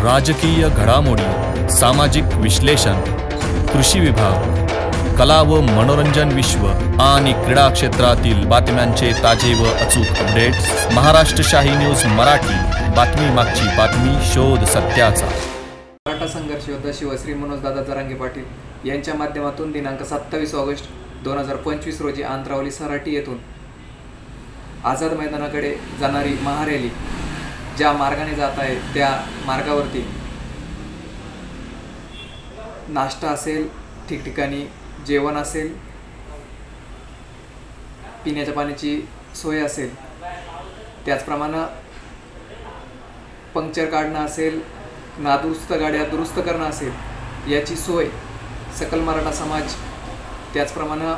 राजकीय घडामोडी, सामाजिक विश्लेषण, कृषी विभाग, कला व मनोरंजन विश्व आणि क्रीडा क्षेत्रातील बातम्यांचे ताजे व अचूक अपडेट्स महाराष्ट्र शाही न्यूज मराठी। बातमी मागची बातमी, शोध सत्याचा। मराठा संघर्ष योद्धा शिवश्री मनोजदादा जरांगे पाटील यांच्या माध्यमातून दिनांक 27 ऑगस्ट 2025 रोजी आंतरावली सराटी येथून आझाद मैदानाकडे जाणारी महारॅली ज्या मार्गाने जात आहे त्या मार्गावरती नाश्ता असेल, ठिकठिकाणी जेवण असेल, पिण्याच्या पाण्याची सोय असेल, त्याचप्रमाणे पंक्चर काढणं असेल, नादुरुस्त गाड्या दुरुस्त करणं असेल याची सोय सकल मराठा समाज, त्याचप्रमाणे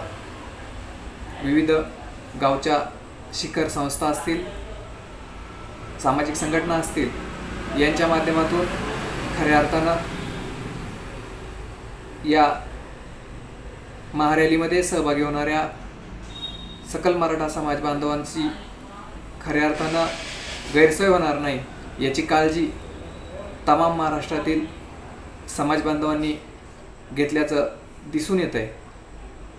विविध गावच्या शिखर संस्था असतील, सामाजिक संघटना असतील यांच्या माध्यमातून खऱ्या अर्थानं या महारॅलीमध्ये सहभागी होणाऱ्या सकल मराठा समाज बांधवांची खऱ्या अर्थानं गैरसोय होणार नाही याची काळजी तमाम महाराष्ट्रातील समाज बांधवांनी घेतल्याचं दिसून येत आहे।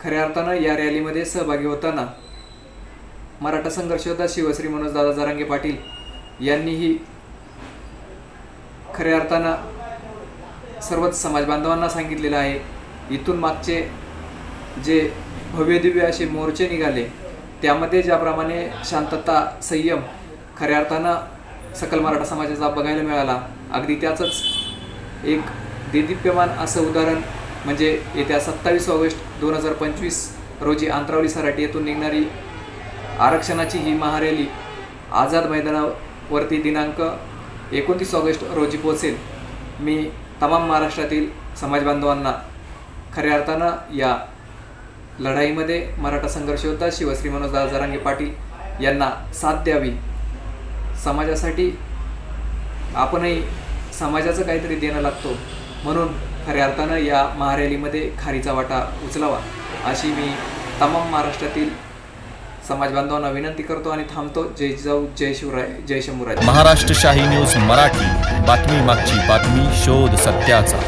खऱ्या अर्थानं या रॅलीमध्ये सहभागी होताना मराठा संघर्ष योद्धा शिवश्री मनोजदादा जरांगे पाटील यांनीही खऱ्या अर्थानं सर्वच समाज बांधवांना सांगितलेलं आहे, इथून मागचे जे भव्यदिव्य असे मोर्चे निघाले त्यामध्ये ज्याप्रमाणे शांतता, संयम खऱ्या अर्थानं सकल मराठा समाजाचा बघायला मिळाला, अगदी त्याचंच एक देदीप्यमान असं उदाहरण म्हणजे येत्या 27 ऑगस्ट 2025 रोजी आंतरावली सराटी येथून निघणारी आरक्षणाची ही महारॅली आझाद मैदानावरती दिनांक 29 ऑगस्ट रोजी पोहोचेल। मी तमाम महाराष्ट्रातील समाज बांधवांना खऱ्या अर्थानं या लढाईमध्ये मराठा संघर्ष योद्धा शिवश्री मनोजदादा जरांगे पाटील यांना साथ द्यावी। समाजासाठी आपणही समाजाचं काहीतरी देणं लागतो, म्हणून खऱ्या अर्थानं या महारॅलीमध्ये खारीचा वाटा उचलावा अशी मी तमाम महाराष्ट्रातील समाज बांधवांना विनंती करतो आणि थांबतो। जय जिजाऊ, जय शिवराय, जय शंभूराज। महाराष्ट्र शाही न्यूज मराठी, बातमी मागची बातमी, शोध सत्याचा।